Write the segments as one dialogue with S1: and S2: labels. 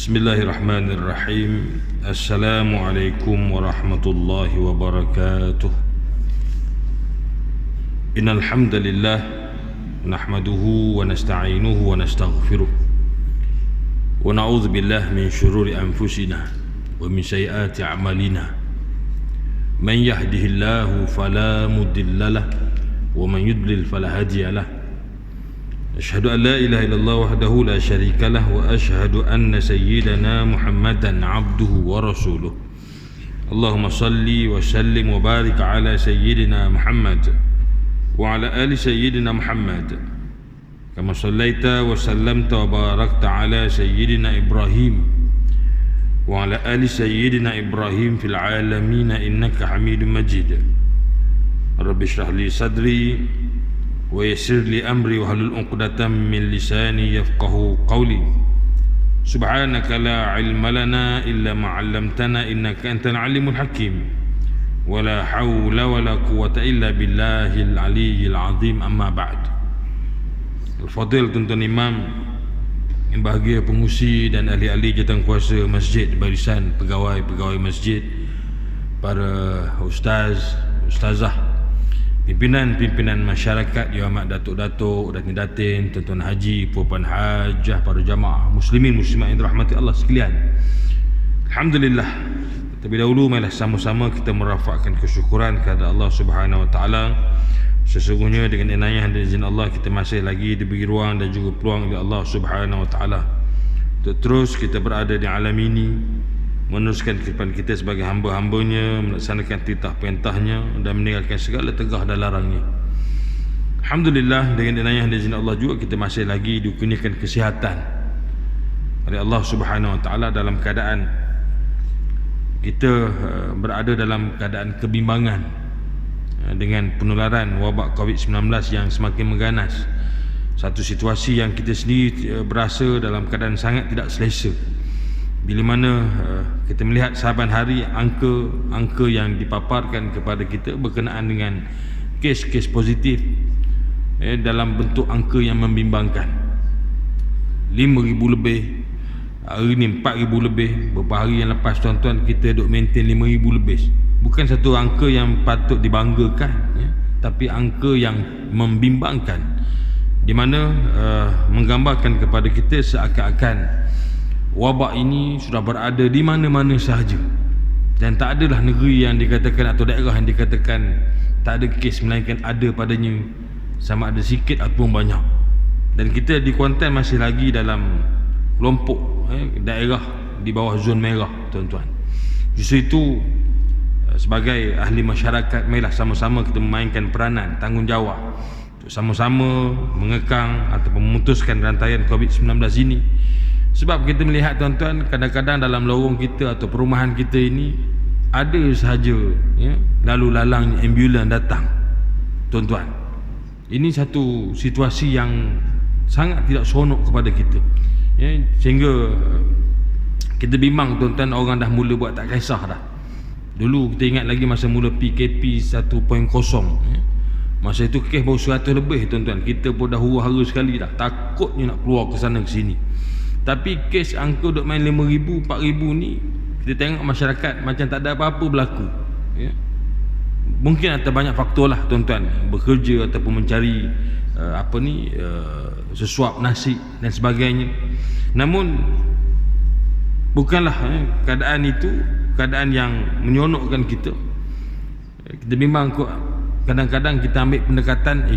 S1: Bismillahirrahmanirrahim. Assalamualaikum warahmatullahi wabarakatuh. Innal hamdalillah nahmaduhu wa nasta'inuhu wa nastaghfiruh wa na'udzu billahi min shururi anfusina wa min sayyiati a'malina. Man yahdihillahu fala mudilla lahu wa man yudlil fala hadiya lahu. Asyhadu an la ilaha illallah wahdahu la syarika lah wa asyhadu anna sayyidana Muhammadan abduhu wa rasuluh. Allahumma salli wa sallim wa barik ala sayyidina Muhammad wa ala ali sayyidina Muhammad kama sallaita wa sallamta wa barakta ala sayyidina Ibrahim wa ala ali sayyidina Ibrahim fil alamin innaka Hamidum Majid. Rabbi shrah li sadri wa yassir li amri wa halul 'uqdatam min lisani yafqahu qawli. Subhanaka la ilma lana illa ma 'allamtana innaka antal alimul hakim. Wa la hawla wa la quwwata illa billahil aliyyil azim. Amma ba'd. Al-Fadil tuan-tuan imam yang bahagia, pengusi dan ahli-ahli jawatankuasa masjid, barisan pegawai-pegawai masjid, para ustaz, ustazah, pimpinan masyarakat, ya amat datuk-datuk, datin-datin, tuan-tuan haji, puan hajah, para jamaah muslimin muslimat yang dirahmati Allah sekalian. Alhamdulillah. Terlebih dahulu marilah sama-sama kita merafakkan kesyukuran kepada Allah Subhanahu wa taala. Sesungguhnya dengan inayah dan izin Allah kita masih lagi diberi ruang dan juga peluang oleh Allah Subhanahu wa taala untuk terus kita berada di alam ini, meneruskan kehidupan kita sebagai hamba-hambanya, melaksanakan titah perintahnya dan meninggalkan segala tegah dan larangnya. Alhamdulillah, dengan inayah dan izin Allah juga kita masih lagi dikurniakan kesihatan oleh Allah Subhanahu wa taala dalam keadaan kita berada dalam keadaan kebimbangan dengan penularan wabak COVID-19 yang semakin mengganas. Satu situasi yang kita sendiri berasa dalam keadaan sangat tidak selesa, bila mana kita melihat sahabat hari angka yang dipaparkan kepada kita berkenaan dengan kes-kes positif dalam bentuk angka yang membimbangkan. 5,000 lebih, hari ni 4,000 lebih. Beberapa hari yang lepas tuan-tuan kita duk maintain 5,000 lebih. Bukan satu angka yang patut dibanggakan, tapi angka yang membimbangkan, di mana menggambarkan kepada kita seakan-akan wabak ini sudah berada di mana-mana sahaja, dan tak adalah negeri yang dikatakan atau daerah yang dikatakan tak ada kes, melainkan ada padanya, sama ada sikit ataupun banyak. Dan kita di Kuantan masih lagi dalam kelompok daerah di bawah zon merah, tuan-tuan. Justru itu sebagai ahli masyarakat, marilah sama-sama kita memainkan peranan tanggungjawab untuk sama-sama mengekang ataupun memutuskan rantaian COVID-19 ini. Sebab kita melihat tuan-tuan, kadang-kadang dalam lorong kita atau perumahan kita ini ada sahaja lalu lalang ambulan datang, tuan-tuan. Ini satu situasi yang sangat tidak seronok kepada kita, sehingga kita bimbang tuan-tuan, orang dah mula buat tak kisah dah. Dulu kita ingat lagi masa mula PKP 1.0, masa itu kes baru 100 lebih tuan-tuan. Kita pun dah huru-hara sekali dah, takutnya nak keluar ke sana ke sini. Tapi kes angka duk main 5,000, 4,000 ni, kita tengok masyarakat macam tak ada apa-apa berlaku. Mungkin ada banyak faktor lah tuan-tuan, bekerja ataupun mencari sesuap nasi dan sebagainya. Namun bukanlah keadaan itu keadaan yang menyonokkan kita. Kita memang kadang-kadang kita ambil pendekatan,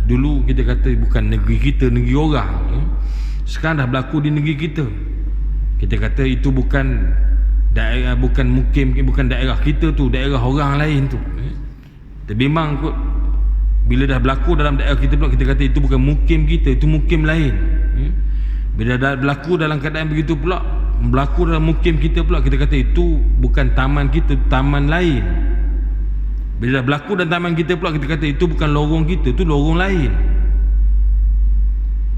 S1: dulu kita kata bukan negeri kita, negeri orang. Sekarang dah berlaku di negeri kita. Kita kata itu bukan daerah, bukan mukim, bukan daerah kita tu, daerah orang lain tu. Kita bimbang kot, bila dah berlaku dalam daerah kita pula, kita kata itu bukan mukim kita, itu mukim lain. Bila dah berlaku dalam keadaan begitu pula, berlaku dalam mukim kita pula, kita kata itu bukan taman kita, taman lain. Bila dah berlaku dalam taman kita pula, kita kata itu bukan lorong kita, itu lorong lain.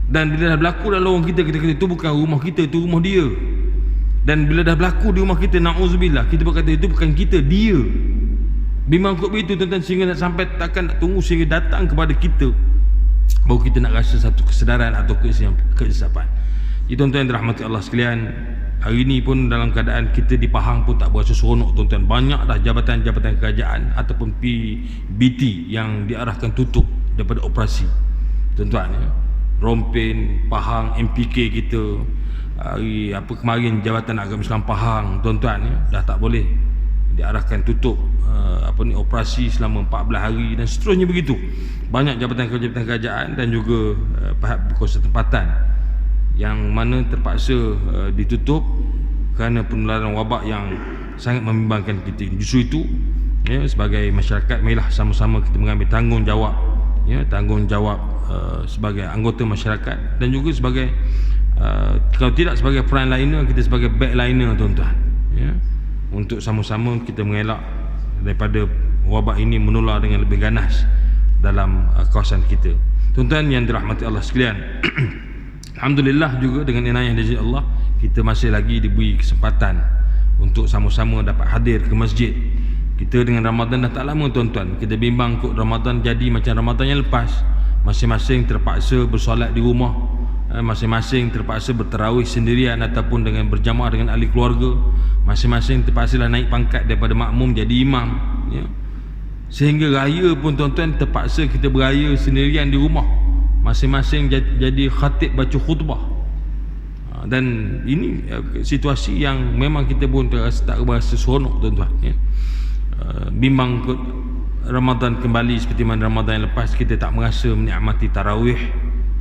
S1: Dan bila dah berlaku dalam lorong kita, kita kata itu bukan rumah kita, itu rumah dia. Dan bila dah berlaku di rumah kita, na'udzubillah, kita berkata itu bukan kita, dia. Bimbang kot begitu tuan-tuan, sehingga sampai takkan nak tunggu sehingga datang kepada kita baru kita nak rasa satu kesedaran atau keinsafan. Itu tuan-tuan yang dirahmati Allah sekalian, hari ni pun dalam keadaan kita di Pahang pun tak berasa seronok tuan-tuan. Banyak dah jabatan-jabatan kerajaan ataupun PBT yang diarahkan tutup daripada operasi tuan-tuan ya. Rompin, Pahang, MPK kita, hari kemarin Jabatan Agama Islam Pahang tuan-tuan ya, dah tak boleh diarahkan tutup operasi selama 14 hari dan seterusnya begitu. Banyak jabatan-jabatan kerajaan dan juga pihak berkuasa tempatan yang mana terpaksa ditutup kerana penularan wabak yang sangat membimbangkan kita. Justru itu ya, sebagai masyarakat marilah sama-sama kita mengambil tanggungjawab ya, tanggungjawab sebagai anggota masyarakat dan juga sebagai kalau tidak sebagai frontliner, kita sebagai backliner tuan-tuan ya, untuk sama-sama kita mengelak daripada wabak ini menular dengan lebih ganas dalam kawasan kita. Tuan-tuan yang dirahmati Allah sekalian, alhamdulillah juga dengan inayah dari Allah kita masih lagi diberi kesempatan untuk sama-sama dapat hadir ke masjid. Kita dengan Ramadan dah tak lama tuan-tuan. Kita bimbang kok Ramadan jadi macam Ramadan yang lepas, masing-masing terpaksa bersolat di rumah, masing-masing terpaksa bertarawih sendirian ataupun dengan berjamaah dengan ahli keluarga, masing-masing terpaksa naik pangkat daripada makmum jadi imam ya. Sehingga raya pun tuan-tuan terpaksa kita beraya sendirian di rumah, masing-masing jadi khatib baca khutbah. Dan ini situasi yang memang kita pun tak berasa seronok tuan-tuan ya. Bimbang kot Ramadan kembali seperti mana Ramadan yang lepas, kita tak merasa menikmati tarawih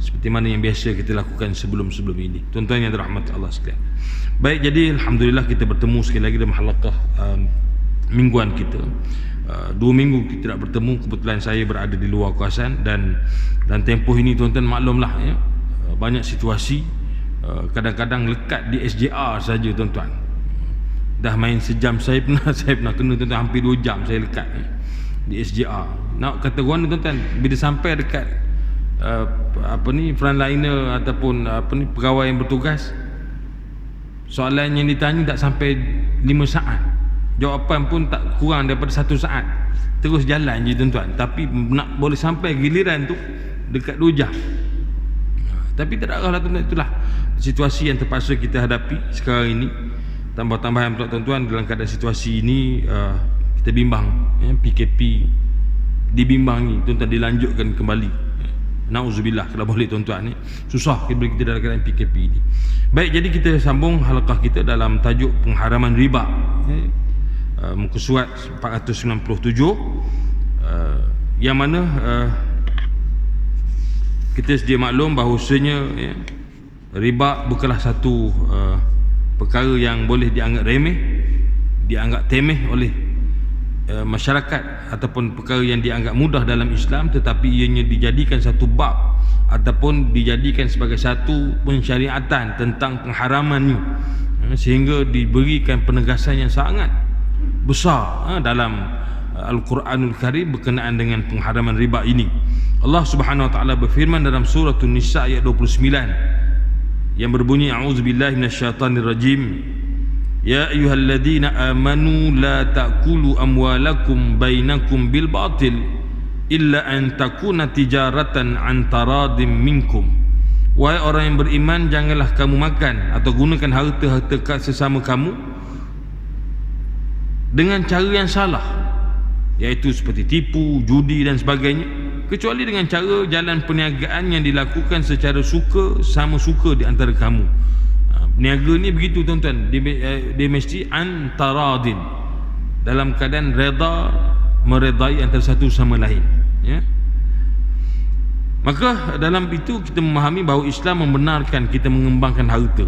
S1: seperti mana yang biasa kita lakukan sebelum-sebelum ini. Tuan-tuan yang dirahmati Allah sekalian. Baik, jadi alhamdulillah kita bertemu sekali lagi dalam halaqah mingguan kita. 2 minggu kita tidak bertemu, kebetulan saya berada di luar kawasan dan tempoh ini tuan-tuan maklumlah ya, banyak situasi kadang-kadang lekat di SJR saja tuan-tuan. Dah main sejam saya pernah kena tuan-tuan, hampir 2 jam saya lekat di SJR. Nak kata orang tuan-tuan, bila sampai dekat frontliner ataupun pegawai yang bertugas, soalan yang ditanya tak sampai 5 saat, jawapan pun tak kurang daripada 1 saat, terus jalan je tuan-tuan. Tapi nak boleh sampai giliran tu dekat 2 jam. Tapi tak ada lah tuan-tuan, itulah situasi yang terpaksa kita hadapi sekarang ini. Tambah-tambahan pula tuan-tuan, dalam keadaan situasi ini kita bimbang ya, PKP dibimbangi tuan-tuan, dilanjutkan kembali. Nauzubillah kalau boleh tuan-tuan ni. Susah kita dalam keadaan PKP ini. Baik, jadi kita sambung halaqah kita dalam tajuk pengharaman riba. Muka surat 497 yang mana kita sedia maklum bahawasanya ya, riba bukanlah satu perkara yang boleh dianggap remeh, dianggap temeh oleh masyarakat ataupun perkara yang dianggap mudah dalam Islam, tetapi ianya dijadikan satu bab ataupun dijadikan sebagai satu pensyariatan tentang pengharamannya, sehingga diberikan penegasan yang sangat besar dalam Al-Quranul Karim berkenaan dengan pengharaman riba ini. Allah Subhanahu wa taala berfirman dalam surah An-Nisa ayat 29 yang berbunyi, a'udzubillahi minasyaitonirrajim, ya ayyuhalladzina amanu la ta'kulu amwalakum bainakum bil batil illa an takuna tijaratan an taradim minkum. Wahai orang yang beriman, janganlah kamu makan atau gunakan harta-harta sesama kamu dengan cara yang salah, iaitu seperti tipu, judi dan sebagainya, kecuali dengan cara jalan perniagaan yang dilakukan secara suka sama suka di antara kamu. Peniaga ni begitu tuan-tuan, dia mesti antaradin, dalam keadaan reda, meredai antara satu sama lain ya. Maka dalam itu kita memahami bahawa Islam membenarkan kita mengembangkan harta,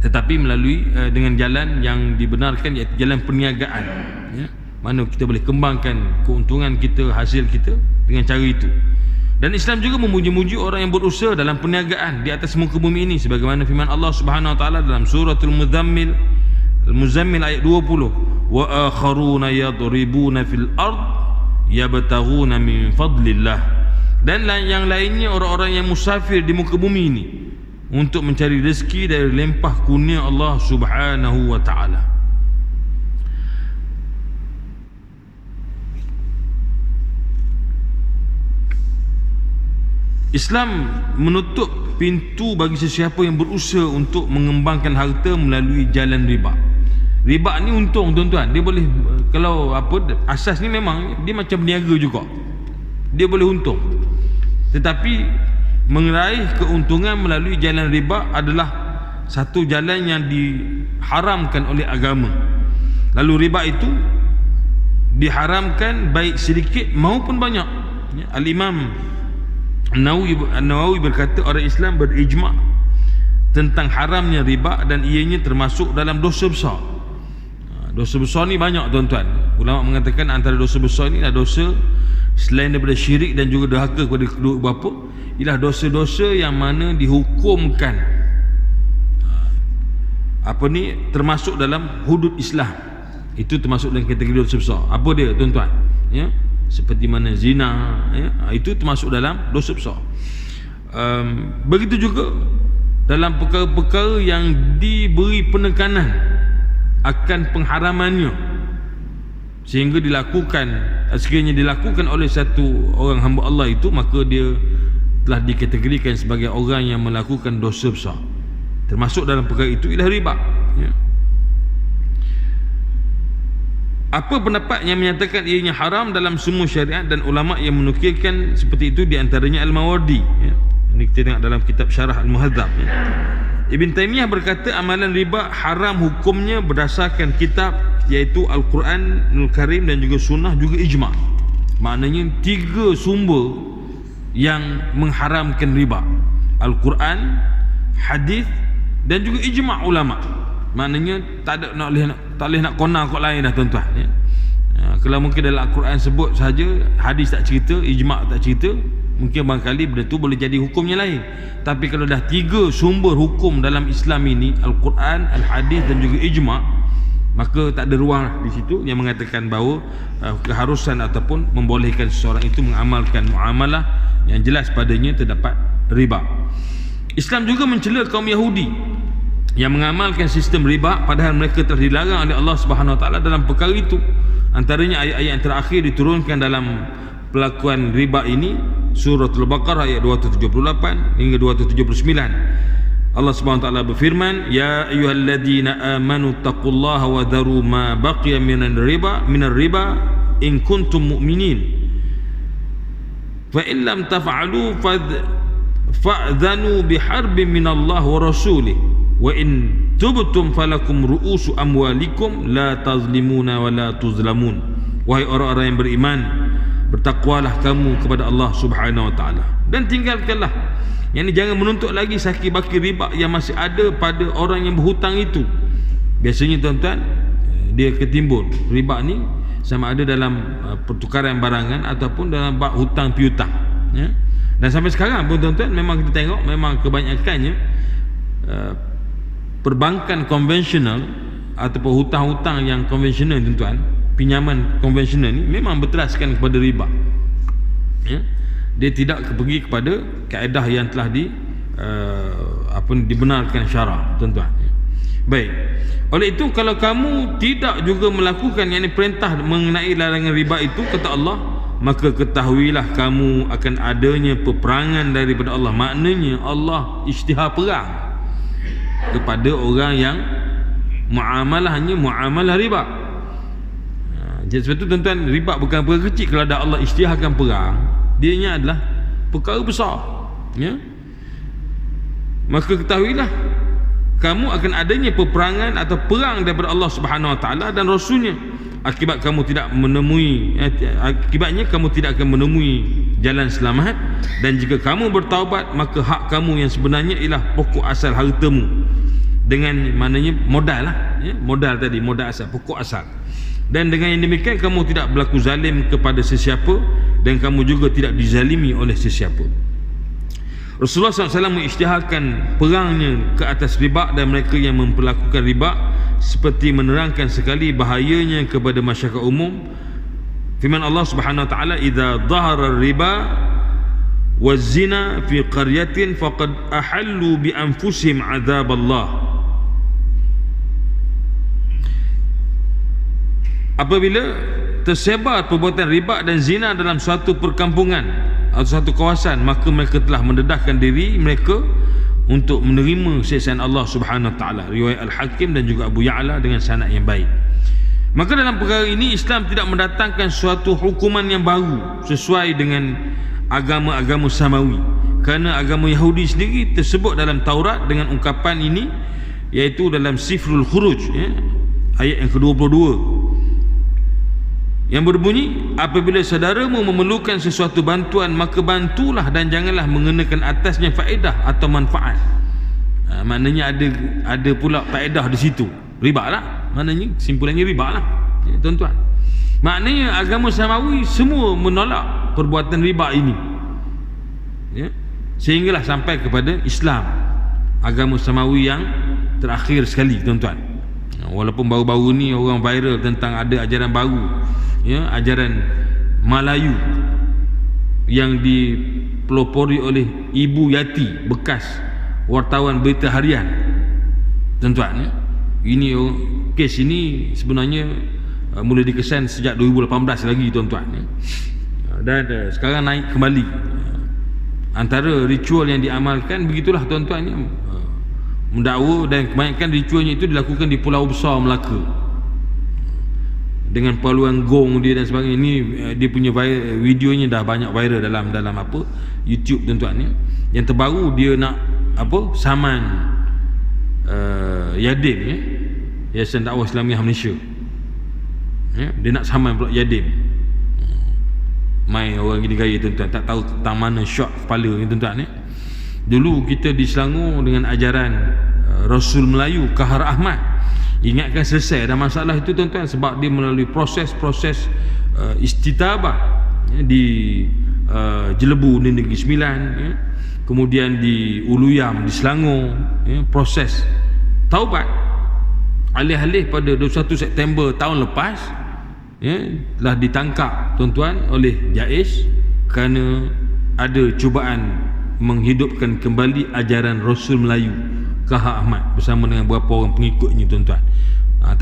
S1: tetapi melalui dengan jalan yang dibenarkan, iaitu jalan perniagaan ya, mana kita boleh kembangkan keuntungan kita, hasil kita dengan cara itu. Dan Islam juga memuji-muji orang yang berusaha dalam perniagaan di atas muka bumi ini, sebagaimana firman Allah Subhanahu wa taala dalam suratul Muzammil ayat 20, wa akharuna yadribuna fil ard yabtaghuna min fadlillah. Dan yang lainnya orang-orang yang musafir di muka bumi ini untuk mencari rezeki dari limpah kurnia Allah Subhanahu wa taala. Islam menutup pintu bagi sesiapa yang berusaha untuk mengembangkan harta melalui jalan riba. Riba ni untung tuan-tuan. Dia boleh, kalau apa, asas ni memang dia macam berniaga juga. Dia boleh untung. Tetapi meraih keuntungan melalui jalan riba adalah satu jalan yang diharamkan oleh agama. Lalu riba itu diharamkan baik sedikit maupun banyak. Al-Imam An-Nawawi berkata orang Islam berijma' tentang haramnya riba dan ianya termasuk dalam dosa besar. Dosa besar ni banyak tuan-tuan. Ulama mengatakan antara dosa besar ni adalah dosa selain daripada syirik dan juga derhaka kepada kedua bapa, ialah dosa-dosa yang mana dihukumkan termasuk dalam hudud Islam. Itu termasuk dalam kategori dosa besar. Apa dia tuan-tuan? Ya, seperti mana zina, ya, itu termasuk dalam dosa besar. Begitu juga dalam perkara-perkara yang diberi penekanan akan pengharamannya, sehingga sekiranya dilakukan oleh satu orang hamba Allah itu, maka dia telah dikategorikan sebagai orang yang melakukan dosa besar. Termasuk dalam perkara itu ialah riba, ya. Apa pendapat yang menyatakan ianya haram dalam semua syariat, dan ulama yang menukilkan seperti itu di antaranya Al-Mawardi, ya. Ini kita tengok dalam kitab Syarah Al-Muhadzab, ya. Ibn Taymiyah berkata amalan riba haram hukumnya berdasarkan kitab, iaitu Al-Quranul Karim dan juga Sunnah, juga ijma'. Maknanya 3 sumber yang mengharamkan riba: Al-Quran, hadis dan juga ijma' ulama'. Maknanya tak boleh nak kona kot lain dah tuan-tuan, ya. Kalau mungkin dalam Al-Quran sebut sahaja, hadis tak cerita, ijma' tak cerita, mungkin barangkali benda tu boleh jadi hukumnya lain. Tapi kalau dah 3 sumber hukum dalam Islam ini, Al-Quran, Al-Hadis dan juga ijma', maka tak ada ruang di situ yang mengatakan bahawa keharusan ataupun membolehkan seseorang itu mengamalkan muamalah yang jelas padanya terdapat riba. Islam juga mencela kaum Yahudi yang mengamalkan sistem riba padahal mereka telah dilarang oleh Allah Subhanahu Wa Taala dalam perkara itu. Antaranya ayat-ayat yang terakhir diturunkan dalam pelakuan riba ini, surah Al-Baqarah ayat 278 hingga 279. Allah Subhanahu Wa Taala berfirman, ya ayyuhalladzina amanu taqullaha wa dharu ma baqiya minar riba in kuntum mu'minin fa in lam taf'alu fa'dhanu biharbin minallahi wa rasulih wa in tubtum falakum ru'usu amwalikum la tazlimuna wa la tuzlamun. Wahai orang-orang yang beriman, bertakwalah kamu kepada Allah Subhanahu Wa Taala dan tinggalkanlah, yang ini jangan menuntut lagi saki-baki riba yang masih ada pada orang yang berhutang itu. Biasanya tuan-tuan, dia ketimbun riba ni sama ada dalam pertukaran barangan ataupun dalam bab hutang piutang, ya. Dan sampai sekarang pun tuan-tuan, memang kita tengok memang kebanyakannya perbankan konvensional ataupun hutang-hutang yang konvensional tuan-tuan, pinjaman konvensional ni memang berteraskan kepada riba, ya. Dia tidak pergi kepada kaedah yang telah dibenarkan syarak, tuan-tuan. Baik. Oleh itu, kalau kamu tidak juga melakukan yang ini perintah mengenai larangan riba itu, kata Allah, maka ketahuilah kamu akan adanya peperangan daripada Allah. Maknanya Allah isytihar perang kepada orang yang muamalahnya muamalah riba. Jadi sebab itu tuan-tuan, riba bukan perkara kecil. Kalau ada Allah isytiharkan perang, dianya adalah perkara besar, ya. Maka ketahuilah kamu akan adanya peperangan atau perang daripada Allah Subhanahu Wa Taala dan Rasulnya. Akibatnya kamu tidak akan menemui jalan selamat, dan jika kamu bertaubat, maka hak kamu yang sebenarnya ialah pokok asal hartamu, dengan maknanya modal lah, ya? Modal tadi, modal asal, pokok asal. Dan dengan yang demikian kamu tidak berlaku zalim kepada sesiapa, dan kamu juga tidak dizalimi oleh sesiapa. Rasulullah SAW mengisytiharkan perangnya ke atas riba dan mereka yang memperlakukan riba, seperti menerangkan sekali bahayanya kepada masyarakat umum. Firman Allah Subhanahu Wa Taala, idza dhahara riba waz-zina fi qaryatin faqad ahallu bi anfusihim azab Allah. Apabila tersebar perbuatan riba dan zina dalam suatu perkampungan, atau satu kawasan, maka mereka telah mendedahkan diri mereka untuk menerima siksaan Allah Subhanahu Wa Taala. Riwayat Al-Hakim dan juga Abu Ya'la dengan sanad yang baik. Maka dalam perkara ini Islam tidak mendatangkan suatu hukuman yang baru sesuai dengan agama-agama samawi, kerana agama Yahudi sendiri tersebut dalam Taurat dengan ungkapan ini, iaitu dalam Sifrul Khuruj, ayat yang ke-22, yang berbunyi, apabila saudaramu memerlukan sesuatu bantuan, maka bantulah dan janganlah mengenakan atasnya faedah atau manfaat. Maknanya ada pula faedah di situ, riba lah, maknanya simpulannya riba lah, tuan-tuan. Maknanya agama samawi semua menolak perbuatan riba ini, sehinggalah sampai kepada Islam, agama samawi yang terakhir sekali, tuan-tuan. Walaupun baru-baru ni orang viral tentang ada ajaran baru, ajaran Melayu yang dipelopori oleh Ibu Yati, bekas wartawan berita harian, tuan-tuan. Ini kes ini sebenarnya mula dikesan sejak 2018 lagi, tuan-tuan, dan sekarang naik kembali. Antara ritual yang diamalkan begitulah, tuan-tuan, mendakwa, dan kebanyakan ritualnya itu dilakukan di Pulau Besar Melaka dengan paluan gong dia dan sebagainya. Ini dia punya videonya dah banyak viral dalam apa YouTube, tuan-tuan. Yang terbaru dia nak apa, saman Yadim, Yayasan Dakwah Islamiah Malaysia, dia nak saman pula Yadim. Main orang gini gaya, tuan-tuan, tak tahu tentang mana shot kepala ni, tuan-tuan. Dulu kita di Selangor dengan ajaran Rasul Melayu Kahar Ahmad, ingatkan selesai dah masalah itu, tuan-tuan, sebab dia melalui proses-proses istitabah di Jelebu di Negeri Sembilan, kemudian di Uluyam di Selangor, proses taubat. Alih-alih pada 21 September tahun lepas, telah ditangkap, tuan-tuan, oleh JAIS kerana ada cubaan menghidupkan kembali ajaran Rasul Melayu Kahar Ahmad bersama dengan beberapa orang pengikutnya, tuan-tuan.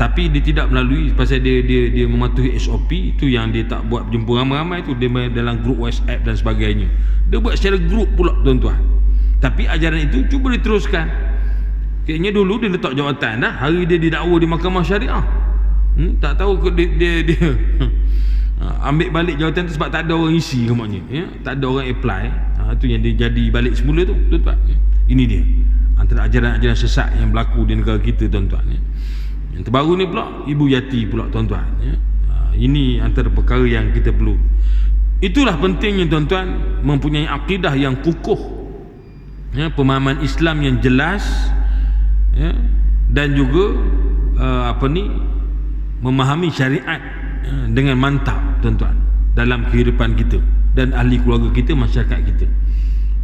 S1: Tapi dia tidak melalui, pasal dia mematuhi SOP itu, yang dia tak buat berjumpa ramai-ramai itu, dia dalam grup WhatsApp dan sebagainya. Dia buat secara grup pula, tuan-tuan. Tapi ajaran itu cuba diteruskan. Kayaknya dulu dia letak jawatan dah, hari dia didakwa di Mahkamah Syariah. Tak tahu dia ambil balik jawatan tu sebab tak ada orang isi, maknanya tak ada orang apply. Itu yang dia jadi balik semula tu, tuan-tuan. Ini dia antara ajaran-ajaran sesat yang berlaku di negara kita, tuan-tuan. Yang terbaru ni pula Ibu Yati pula, tuan-tuan. Ini antara perkara yang kita perlu. Itulah pentingnya, tuan-tuan, mempunyai akidah yang kukuh, pemahaman Islam yang jelas, dan juga memahami syariat dengan mantap, tuan-tuan, dalam kehidupan kita dan ahli keluarga kita, masyarakat kita.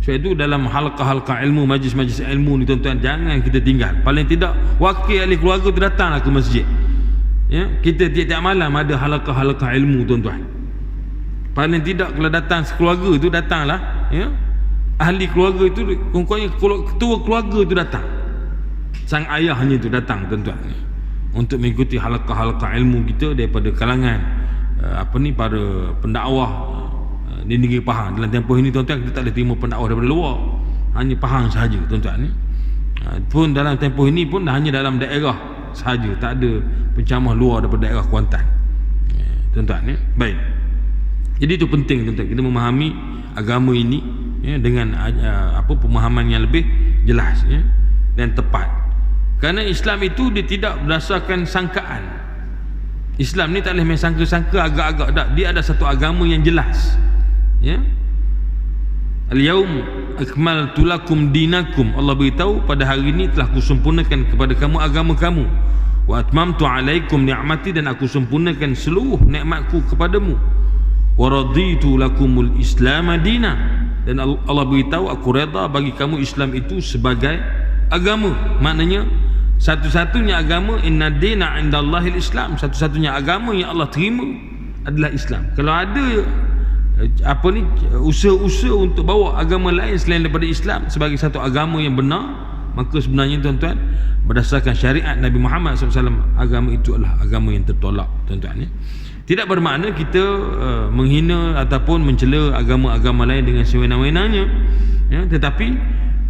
S1: Sebab itu dalam halqa-halqa ilmu, majlis-majlis ilmu ni, tuan-tuan, jangan kita tinggal. Paling tidak wakil ahli keluarga tu datanglah ke masjid. Kita tiap-tiap malam ada halqa-halqa ilmu, tuan-tuan. Paling tidak kalau datang sekeluarga tu, datanglah ahli keluarga itu, kononnya ketua keluarga tu datang, sang ayahnya tu datang, tuan-tuan, untuk mengikuti halqa-halqa ilmu kita daripada kalangan para pendakwah di negeri Pahang. Dalam tempoh ini, tuan-tuan, kita tak boleh terima pendakwah daripada luar, hanya Pahang sahaja, tuan-tuan. Pun dalam tempoh ini pun hanya dalam daerah sahaja, tak ada pencamah luar daripada daerah Kuantan, tuan-tuan. Baik, jadi itu penting, tuan-tuan, kita memahami agama ini dengan pemahaman yang lebih jelas dan tepat. Kerana Islam itu dia tidak berdasarkan sangkaan. Islam ni tak boleh main sangka-sangka agak-agak, tak. Dia ada satu agama yang jelas. Al-yaum akmaltu lakum dinakum, Allah beritahu, pada hari ini telah kusempurnakan kepada kamu agama kamu. Wa atmamtu alaikum ni'mati, dan aku sempurnakan seluruh nikmatku kepadamu. Wa raditu lakumul islam dina, dan Allah beritahu, aku redha bagi kamu Islam itu sebagai agama. Maknanya satu-satunya agama, inna dina indallahil Islam, satu-satunya agama yang Allah terima adalah Islam. Kalau ada usaha-usaha untuk bawa agama lain selain daripada Islam sebagai satu agama yang benar, maka sebenarnya, tuan-tuan, berdasarkan syariat Nabi Muhammad SAW, agama itu adalah agama yang tertolak, tuan-tuan. Tidak bermakna kita menghina ataupun mencela agama-agama lain dengan sewenang-wenangnya, ya, tetapi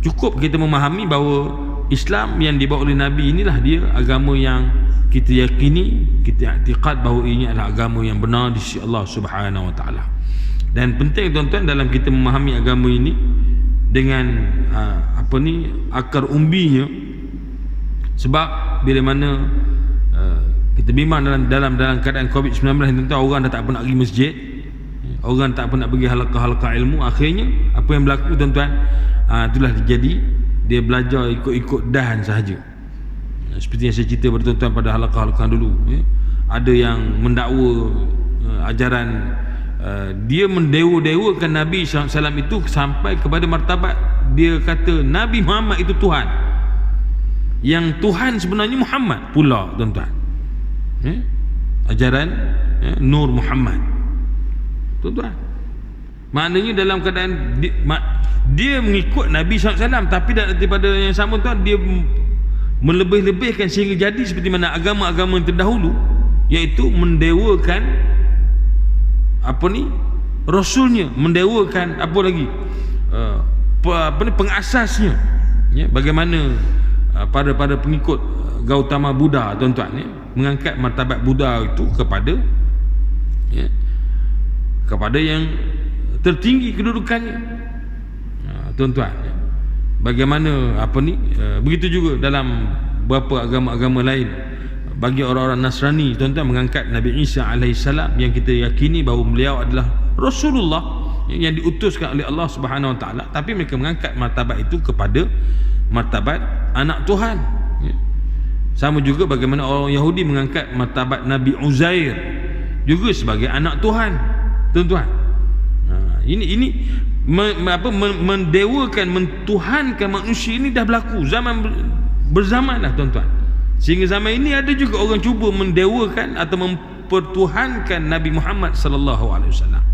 S1: cukup kita memahami bahawa Islam yang dibawa oleh Nabi inilah dia agama yang kita yakini, kita i'tiqad bahawa ini adalah agama yang benar di sisi Allah Subhanahu wa taala. Dan penting tuan-tuan dalam kita memahami agama ini dengan akar umbinya, sebab bila mana kita bimbang dalam keadaan COVID-19 ni, tuan, orang dah tak pernah pergi masjid, orang tak pernah pergi halaqah-halaqah ilmu. Akhirnya apa yang berlaku tuan-tuan, itulah jadi dia belajar ikut-ikut dan sahaja. Seperti yang saya cerita pada tuan-tuan pada halaqah-halaqah dulu, ya. Ada yang mendakwa ajaran dia mendewa-dewakan Nabi SAW itu sampai kepada martabat dia kata Nabi Muhammad itu Tuhan, yang Tuhan sebenarnya Muhammad pula, tuan-tuan. Ajaran Nur Muhammad, tuan-tuan. Maknanya dalam keadaan dia mengikut Nabi SAW, tapi daripada yang sama, tuan, dia melebih-lebihkan sehingga jadi seperti mana agama-agama yang terdahulu, iaitu mendewakan Rasulnya, mendewakan pengasasnya, ya. Bagaimana pada pengikut Gautama Buddha, tuan-tuan, ya, mengangkat martabat Buddha itu kepada yang tertinggi kedudukannya, tuan-tuan, ya. Bagaimana begitu juga dalam beberapa agama-agama lain. Bagi orang-orang Nasrani, tuan-tuan, mengangkat Nabi Isa alaihissalam yang kita yakini bahawa beliau adalah Rasulullah yang diutuskan oleh Allah Subhanahu wa taala, tapi mereka mengangkat martabat itu kepada martabat anak Tuhan, ya. Sama juga bagaimana orang Yahudi mengangkat martabat Nabi Uzair juga sebagai anak Tuhan, tuan-tuan. Ini mendewakan, mentuhankan manusia ini dah berlaku berzaman dah, tuan-tuan. Sehingga zaman ini ada juga orang cuba mendewakan atau mempertuhankan Nabi Muhammad sallallahu alaihi wasallam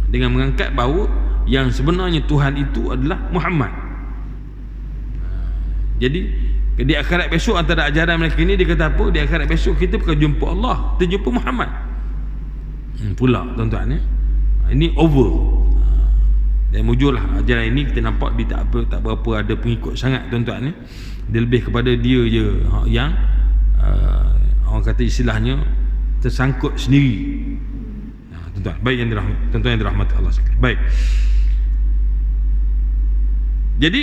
S1: dengan mengangkat bahawa yang sebenarnya Tuhan itu adalah Muhammad. Jadi di akhirat besok, antara ajaran mereka ini, dia kata apa? Di akhirat besok kita bukan jumpa Allah, kita jumpa Muhammad pula, tuan-tuan, ya. Ini over. Dan muncullah ajaran ini, kita nampak dia tak berapa ada pengikut sangat, tuan-tuan, ya. Dia lebih kepada dia je yang orang kata istilahnya tersangkut sendiri, tuan-tuan. Baik, yang tuan-tuan yang dirahmati Allah sekalian. Baik. Jadi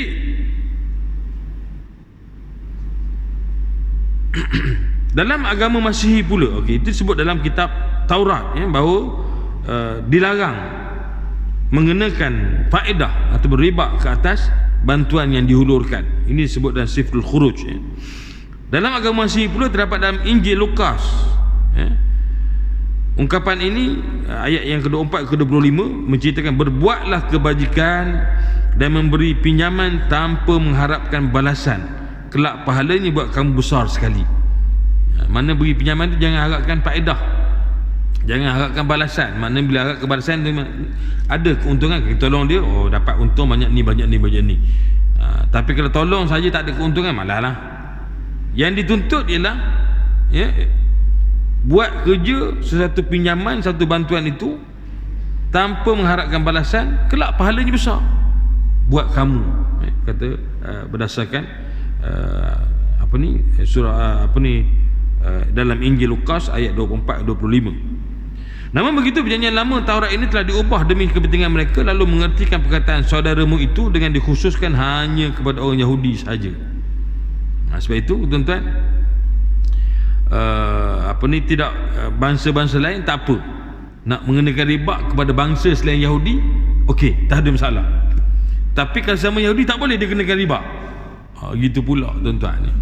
S1: dalam agama Masihi pula, itu disebut dalam kitab Taurat, ya, bahawa dilarang mengenakan faedah atau riba ke atas bantuan yang dihulurkan. Ini disebut dalam Sifrul Khuruj, ya. Dalam agama Masihi pula terdapat dalam Injil Lukas, ya, ungkapan ini, ayat yang ke-24 ke-25 menceritakan, berbuatlah kebajikan dan memberi pinjaman tanpa mengharapkan balasan, kelak pahalanya buat kamu besar sekali. Mana beri pinjaman itu jangan harapkan faedah, jangan harapkan balasan. Maknanya bila harap kebalasan tu ada keuntungan, kita tolong dia, dapat untung banyak ni. Tapi kalau tolong saja tak ada keuntungan, malahlah. Yang dituntut ialah, ya, buat kerja sesuatu pinjaman, satu bantuan itu tanpa mengharapkan balasan, kelak pahalanya besar buat kamu, ya, kata berdasarkan surah dalam Injil Lukas ayat 24-25. Namun begitu, perjanjian lama Taurat ini telah diubah demi kepentingan mereka, lalu mengertikan perkataan saudaramu itu dengan dikhususkan hanya kepada orang Yahudi sahaja. Sebab itu, tuan-tuan, tidak bangsa-bangsa lain tak apa nak mengenakan riba kepada bangsa selain Yahudi, okey, tak ada masalah. Tapi kalau sama Yahudi tak boleh dia kenakan riba. Gitu pula, tuan-tuan, ni.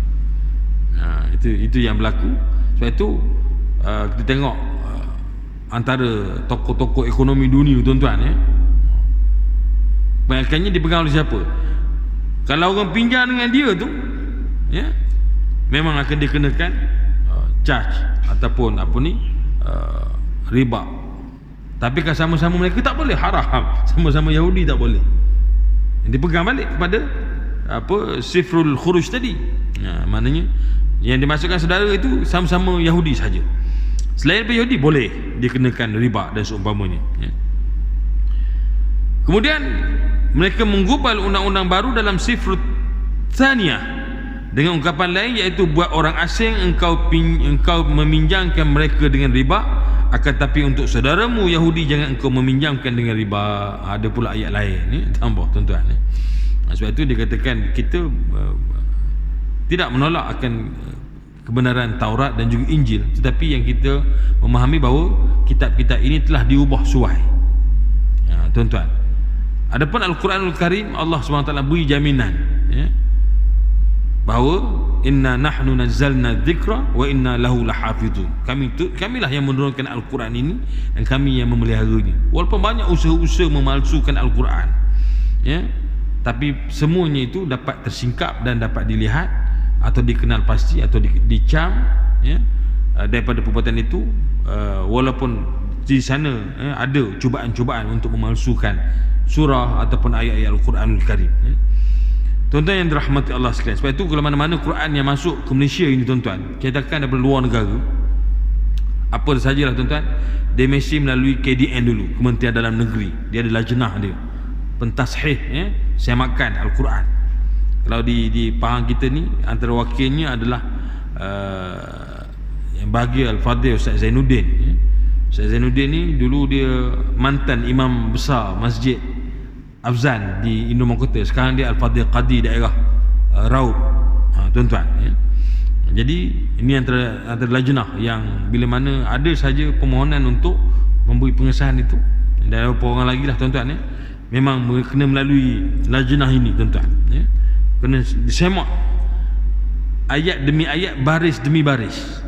S1: Itu yang berlaku. Sebab itu kita tengok antara tokoh-tokoh ekonomi dunia, tuan-tuan, ya, kebanyakannya dipegang oleh siapa? Kalau orang pinjam dengan dia tu, ya, memang akan dikenakan charge ataupun riba. Tapi kalau sama-sama mereka tak boleh, haram. Sama-sama Yahudi tak boleh. Yang dipegang balik kepada Sifrul Khuruj tadi. Maknanya yang dimasukkan saudara itu sama-sama Yahudi saja. Selain daripada Yahudi boleh dikenakan riba dan seumpamanya, ya. Kemudian mereka menggubal undang-undang baru dalam sifrut tsaniyah dengan ungkapan lain, iaitu buat orang asing engkau meminjamkan mereka dengan riba, akan tapi untuk saudaramu Yahudi jangan engkau meminjamkan dengan riba. Ada pula ayat lain ni tambah tuan-tuan, ya. Sebab itu dikatakan kita tidak menolak akan kebenaran Taurat dan juga Injil, tetapi yang kita memahami bahawa kitab-kitab ini telah diubah suai, ya, tuan-tuan. Adapun Al-Quranul Karim, Allah SWT beri jaminan, ya, bahawa inna nahnu nazzalna dzikra wa inna lahu lahafizun. Kamilah yang menurunkan Al-Quran ini dan kami yang memeliharanya. Walaupun banyak usaha-usaha memalsukan Al-Quran, ya, tapi semuanya itu dapat tersingkap dan dapat dilihat atau dikenal pasti atau dicam, ya, daripada perbuatan itu, walaupun di sana ada cubaan-cubaan untuk memalsukan surah ataupun ayat-ayat Al-Quranul Karim, ya. Tuan-tuan yang dirahmati Allah sekalian, sebab itu kalau mana-mana Quran yang masuk ke Malaysia ini, tuan-tuan, katakan daripada luar negara, apa sajalah tuan-tuan, dia mesti melalui KDN dulu, Kementerian Dalam Negeri. Dia ada lajnah dia pentashih, ya, semakan Al-Quran. Kalau di Pahang kita ni, antara wakilnya adalah yang bahagia Al-Fadhil Ustaz Zainuddin, ya. Ustaz Zainuddin ni dulu dia mantan imam besar Masjid Afzan di Indo Makota. Sekarang dia Al-Fadhil Qadi daerah Raub, tuan-tuan, ya. Jadi ini antara lajnah yang bila mana ada saja permohonan untuk memberi pengesahan itu, dan ada orang lagi lah, tuan-tuan, ya, memang kena melalui lajnah ini, tuan-tuan, ya. Kena disemak ayat demi ayat, baris demi baris,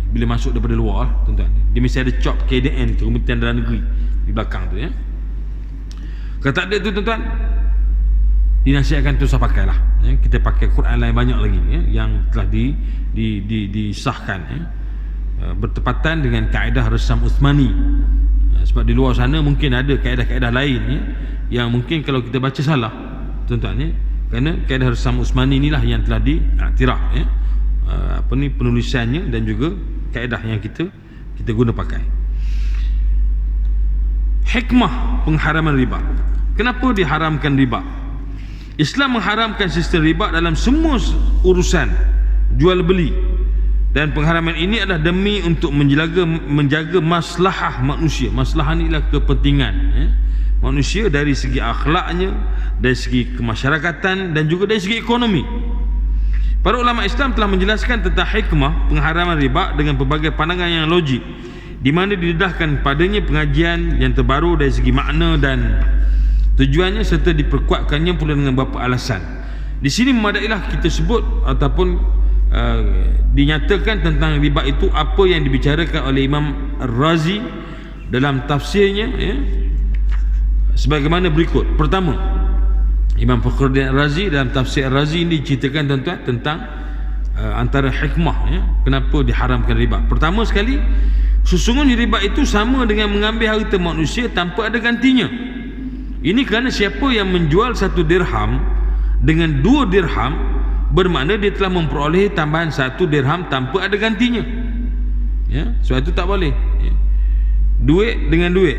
S1: bila masuk daripada luar, tuan-tuan. Dia mesti ada cop KDN tu, Kementerian Dalam Negeri, di belakang tu, ya. Kalau tak ada tu, tuan-tuan, dinasihatkan terus pakailah, ya. Kita pakai Quran lain banyak lagi, ya, yang telah disahkan, ya, bertepatan dengan kaedah Resam Uthmani. Sebab di luar sana mungkin ada kaedah-kaedah lain, ya, yang mungkin kalau kita baca salah, tuan-tuan, ya, kerana kaedah Resam Uthmani inilah yang telah diiktiraf, ya, penulisannya dan juga kaedah yang kita guna pakai. Hikmah pengharaman riba. Kenapa diharamkan riba? Islam mengharamkan sistem riba dalam semua urusan jual beli, dan pengharaman ini adalah demi untuk menjaga maslahah manusia. Maslahah ni ialah kepentingan, ya, manusia dari segi akhlaknya, dari segi kemasyarakatan dan juga dari segi ekonomi. Para ulama Islam telah menjelaskan tentang hikmah pengharaman riba dengan pelbagai pandangan yang logik, di mana didedahkan padanya pengajian yang terbaru dari segi makna dan tujuannya, serta diperkuatkannya pula dengan beberapa alasan. Di sini memadailah kita sebut ataupun dinyatakan tentang riba itu apa yang dibicarakan oleh Imam Ar-Razi dalam tafsirnya, ya, sebagaimana berikut. Pertama, Imam Fakhruddin Ar-Razi dalam tafsir Ar-Razi ini diceritakan, tuan-tuan, tentang antara hikmah, ya, kenapa diharamkan riba. Pertama sekali, sesungguhnya riba itu sama dengan mengambil harta manusia tanpa ada gantinya. Ini kerana siapa yang menjual 1 dirham dengan 2 dirham, bermakna dia telah memperoleh tambahan 1 dirham tanpa ada gantinya, ya. Sebab itu tak boleh, ya. Duit dengan duit,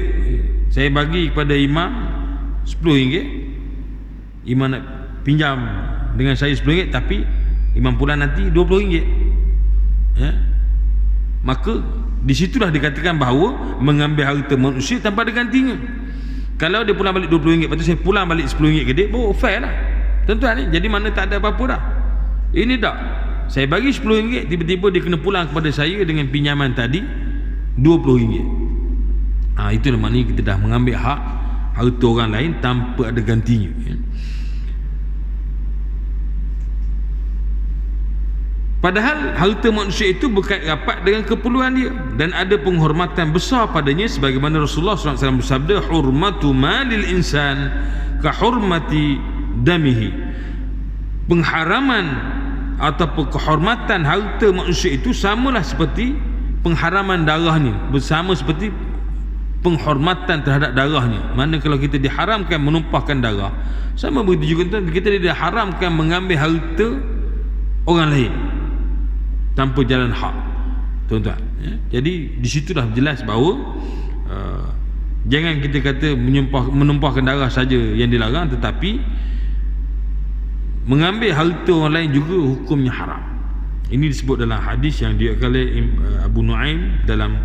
S1: saya bagi kepada imam RM10, imam nak pinjam dengan saya RM10, tapi imam pula nanti RM20, ya. Maka disitulah dikatakan bahawa mengambil harta manusia tanpa ada gantinya. Kalau dia pulang balik RM20, lepas tu saya pulang balik RM10 ke dia, oh fair lah, tuan-tuan, ni. Jadi mana tak ada apa-apa dah. Ini tak, saya bagi RM10, tiba-tiba dia kena pulang kepada saya dengan pinjaman tadi RM20. Itulah maknanya kita dah mengambil hak harta orang lain tanpa ada gantinya, ya. Padahal harta manusia itu berkait rapat dengan keperluan dia dan ada penghormatan besar padanya, sebagaimana Rasulullah SAW bersabda, hurmatu malil insan ka hurmati damihi. Pengharaman ataupun kehormatan harta manusia itu samalah seperti pengharaman darahnya, bersama seperti penghormatan terhadap darahnya. Mana kalau kita diharamkan menumpahkan darah, sama begitu juga kita diharamkan mengambil harta orang lain tanpa jalan hak. tuan-tuan, ya. Jadi di situlah jelas bahawa jangan kita kata menumpahkan darah saja yang dilarang, tetapi mengambil harta orang lain juga hukumnya haram. Ini disebut dalam hadis yang diriwayatkan oleh Abu Nuaim dalam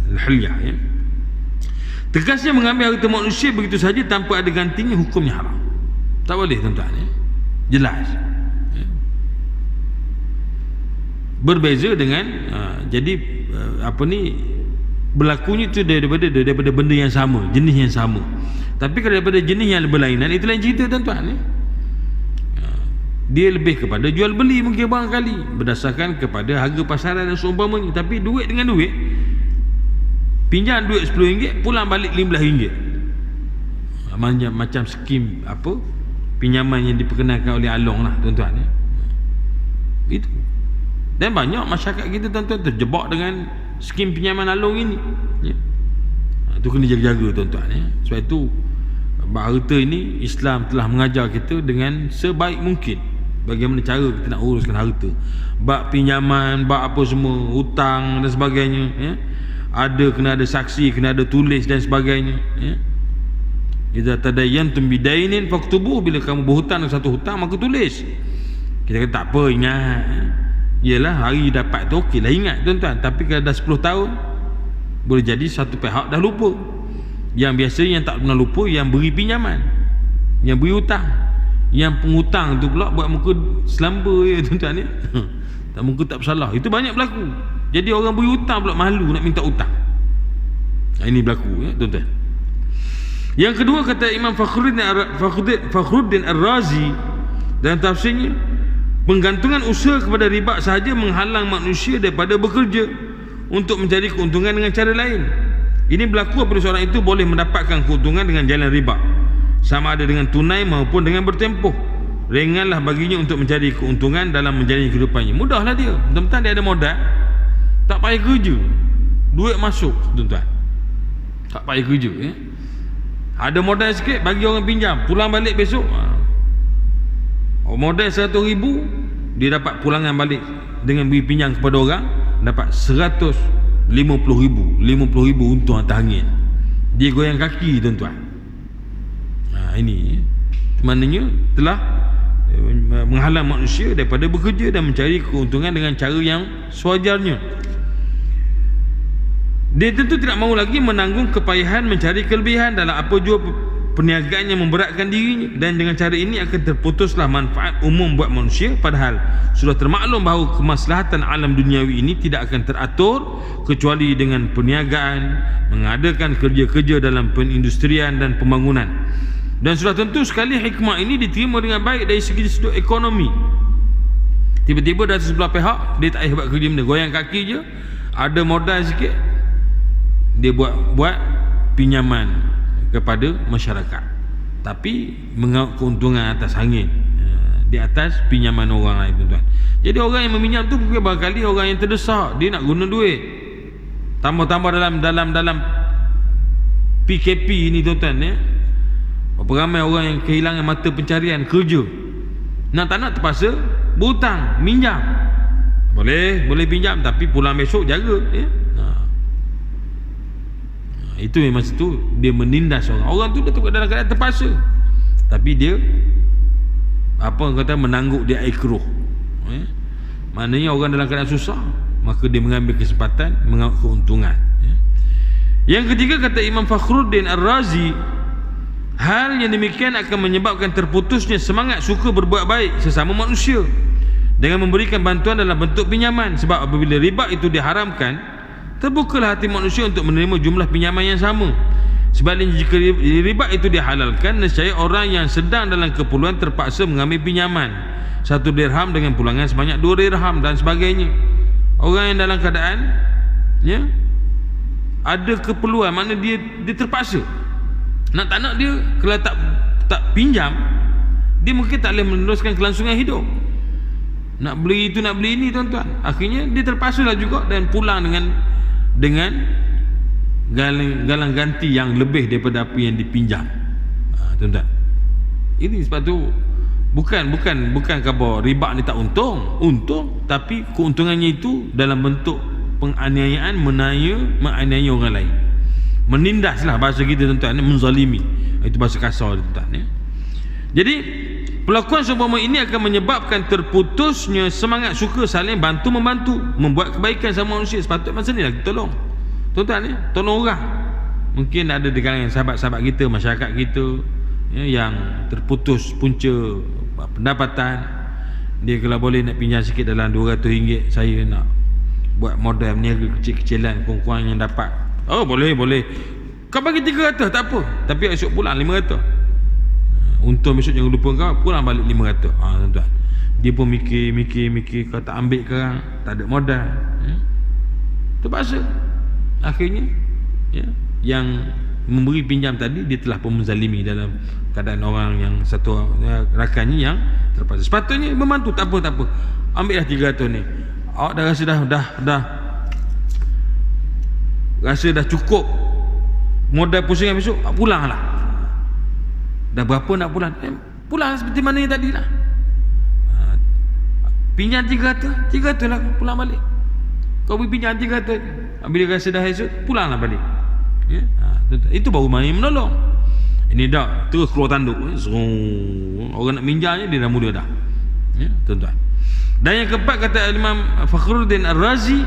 S1: Al-Hilyah, ya. Tegasnya mengambil harta manusia begitu saja tanpa ada gantinya hukumnya haram. Tak boleh, tuan-tuan, ya. Jelas, ya. Berbeza dengan berlakunya itu daripada benda yang sama, jenis yang sama. Tapi kalau daripada jenis yang berlainan, itu lain cerita, tuan-tuan, ya. Dia lebih kepada jual beli mungkin barangkali berdasarkan kepada harga pasaran dan seumpamanya. Tapi duit dengan duit, pinjam duit RM10, pulang balik RM15. Macam skim pinjaman yang diperkenalkan oleh Along lah, tuan-tuan, ya. Itu. Dan banyak masyarakat kita, tuan-tuan, terjebak dengan skim pinjaman Along ini, ya. Itu kena jaga-jaga, tuan-tuan, ya. Sebab itu harta ini Islam telah mengajar kita dengan sebaik mungkin bagaimana cara kita nak uruskan harta. Bab pinjaman, bab apa semua, hutang dan sebagainya, ya. Kena ada saksi, kena ada tulis dan sebagainya, ya. Idza tadayyantum bidainin faktubuh, bila kamu berhutang dengan satu hutang maka tulis. Kita kata tak apa, ingat. Yalah, hari dapat tu okeylah ingat, tuan-tuan. Tapi kalau dah 10 tahun, boleh jadi satu pihak dah lupa. Yang biasa yang tak pernah lupa yang beri pinjaman, yang beri hutang. Yang penghutang tu pula buat muka selamba, ya, tuan-tuan, ya. Tak, muka tak bersalah. Itu banyak berlaku. Jadi orang beri hutang pula malu nak minta hutang. Ini berlaku, ya, tuan-tuan. Yang kedua, kata Imam Fakhruddin Ar-Razi dalam tafsirnya, penggantungan usaha kepada riba sahaja menghalang manusia daripada bekerja untuk mencari keuntungan dengan cara lain. Ini berlaku apabila seorang itu boleh mendapatkan keuntungan dengan jalan riba, sama ada dengan tunai maupun dengan bertempuh. Ringanlah baginya untuk mencari keuntungan dalam menjalani kehidupannya. Mudahlah dia. Betul-betul dia ada modal, tak payah kerja, duit masuk, tuan-tuan, tak payah kerja, ya. Ada modal sikit, bagi orang pinjam, pulang balik besok. Modal RM100,000, dia dapat pulangan balik dengan beri pinjam kepada orang, dapat RM150,000. RM50,000 untung atas angin. Dia goyang kaki, tuan-tuan. Ini maknanya telah menghalang manusia daripada bekerja dan mencari keuntungan dengan cara yang sewajarnya. Dia tentu tidak mahu lagi menanggung kepayahan mencari kelebihan dalam apa jua perniagaan yang memberatkan dirinya, dan dengan cara ini akan terputuslah manfaat umum buat manusia, padahal sudah termaklum bahawa kemaslahatan alam duniawi ini tidak akan teratur kecuali dengan perniagaan, mengadakan kerja-kerja dalam perindustrian dan pembangunan. Dan sudah tentu sekali hikmah ini diterima dengan baik dari segi sudut ekonomi. Tiba-tiba dari sebelah pihak dia tak payah buat kerja benda, goyang kaki je, ada modal sikit, dia buat pinjaman kepada masyarakat, tapi mengaut keuntungan atas angin, di atas pinjaman orang lain, tuan-tuan. Jadi orang yang meminjam tu mungkin barangkali orang yang terdesak, dia nak guna duit. Tambah-tambah dalam PKP ini, tuan-tuan, ya. Berapa ramai orang yang kehilangan mata pencarian kerja, nak tak nak terpaksa berhutang, minjam. Boleh pinjam, tapi pulang besok jaga, ya. Itu memang situ dia menindas orang. Orang tu dalam keadaan terpaksa, tapi dia menangguk dia ikruh, ya. Maknanya orang dalam keadaan susah, maka dia mengambil kesempatan mengambil keuntungan, ya. Yang ketiga, kata Imam Fakhruddin Ar-Razi, hal yang demikian akan menyebabkan terputusnya semangat suka berbuat baik sesama manusia dengan memberikan bantuan dalam bentuk pinjaman. Sebab apabila riba itu diharamkan, terbukalah hati manusia untuk menerima jumlah pinjaman yang sama. Sebaliknya, jika riba itu dihalalkan, nescaya orang yang sedang dalam keperluan terpaksa mengambil pinjaman 1 dirham dengan pulangan sebanyak 2 dirham dan sebagainya. Orang yang dalam keadaan, ya, ada keperluan, makna dia terpaksa. Nak tak nak dia, kalau tak pinjam, dia mungkin tak boleh meneruskan kelangsungan hidup. Nak beli itu, nak beli ini, tuan-tuan. Akhirnya dia terpaksalah juga dan pulang dengan galang ganti yang lebih daripada apa yang dipinjam, tuan-tuan. Ini sebab tu bukan khabar riba ni tak untung, tapi keuntungannya itu dalam bentuk penganiayaan, menganiaya orang lain. Menindaslah bahasa kita tuan-tuan, menzalimi. Itu bahasa kasar tuan-tuan ya. Jadi perlakuan seumpama ini akan menyebabkan terputusnya semangat suka saling bantu membantu, membuat kebaikan sama manusia. Sepatutnya masa ni lah kita tolong tuan-tuan ya, tolong orang. Mungkin ada di kalangan sahabat-sahabat kita, masyarakat kita ya, yang terputus punca pendapatan. Dia kalau boleh nak pinjam sikit dalam RM200, saya nak buat modal meniaga kecil-kecilan, kurang-kurang yang dapat. Oh boleh. Kau bagi 300 tak apa, tapi esok pulang 500. Untung besok jangan lupa kau pulang balik 500. Tuan-tuan, dia pun mikir, kau tak ambil sekarang, tak ada modal ya. Terpaksa akhirnya ya, yang memberi pinjam tadi dia telah pun menzalimi dalam keadaan orang yang satu rakannya yang terpaksa. Sepatutnya membantu, tak apa, ambillah 300 ni. Awak dah rasa dah rasa dah cukup modal pusingan besok, pulanglah. Dah berapa nak pulang? Pulang seperti mana yang tadi lah. Pinjam 300 lah, pulang balik. Kau beri pinjam 300, bila rasa dah esok, pulanglah balik ya? Itu baru main menolong. Ini dah terus keluar tanduk, orang nak minjamnya dia dah mula dah ya, tuan-tuan. Dan yang keempat, kata Imam Fakhruddin Ar-Razi,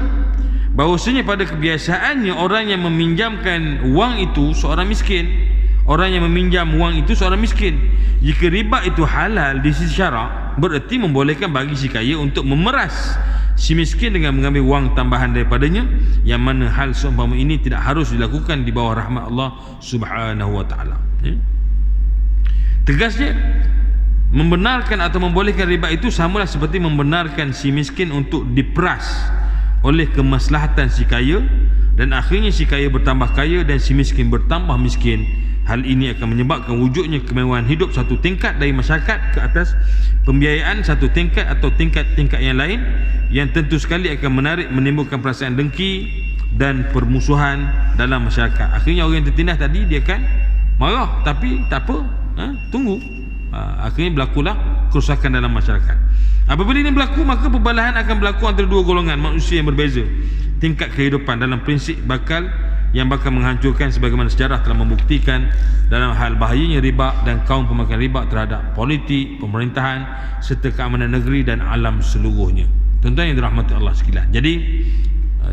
S1: bahawasanya pada kebiasaannya orang yang meminjamkan wang itu seorang miskin. Orang yang meminjam wang itu seorang miskin. Jika riba itu halal di sisi syarak, bererti membolehkan bagi si kaya untuk memeras si miskin dengan mengambil wang tambahan daripadanya, yang mana hal seumpama ini tidak harus dilakukan di bawah rahmat Allah Subhanahu wa taala ya. Tegasnya, membenarkan atau membolehkan riba itu samalah seperti membenarkan si miskin untuk diperas oleh kemaslahatan si kaya, dan akhirnya si kaya bertambah kaya dan si miskin bertambah miskin. Hal ini akan menyebabkan wujudnya kemewahan hidup satu tingkat dari masyarakat ke atas pembiayaan satu tingkat atau tingkat-tingkat yang lain, yang tentu sekali akan menimbulkan perasaan dengki dan permusuhan dalam masyarakat. Akhirnya orang yang tertindas tadi dia akan marah, tapi tak apa, tunggu. Akhirnya berlakulah kerusakan dalam masyarakat. Apabila ini berlaku, maka perbalahan akan berlaku antara dua golongan manusia yang berbeza tingkat kehidupan dalam prinsip yang bakal menghancurkan, sebagaimana sejarah telah membuktikan dalam hal bahayanya riba dan kaum pemakan riba terhadap politik, pemerintahan serta keamanan negeri dan alam seluruhnya. Tuan-tuan yang dirahmati Allah sekalian, jadi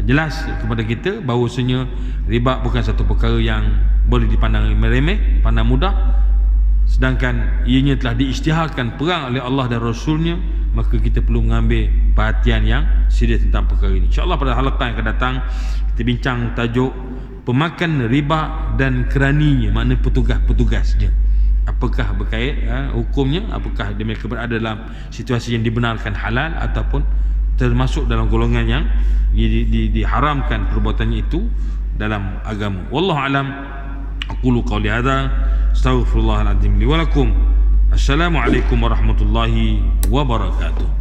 S1: jelas kepada kita bahawasanya riba bukan satu perkara yang boleh dipandang remeh, pandang mudah. Sedangkan ianya telah diisytiharkan perang oleh Allah dan Rasulnya, maka kita perlu mengambil perhatian yang serius tentang perkara ini. InsyaAllah pada halaqah yang akan datang kita bincang tajuk pemakan riba dan keraninya, makna petugas-petugasnya. Apakah berkait hukumnya, apakah dia mereka berada dalam situasi yang dibenarkan halal ataupun termasuk dalam golongan yang diharamkan perbuatannya itu dalam agama. Wallahu alam. Aqulu qawli hadza, astaghfirullahal azim li wa lakum. Assalamualaikum warahmatullahi wabarakatuh.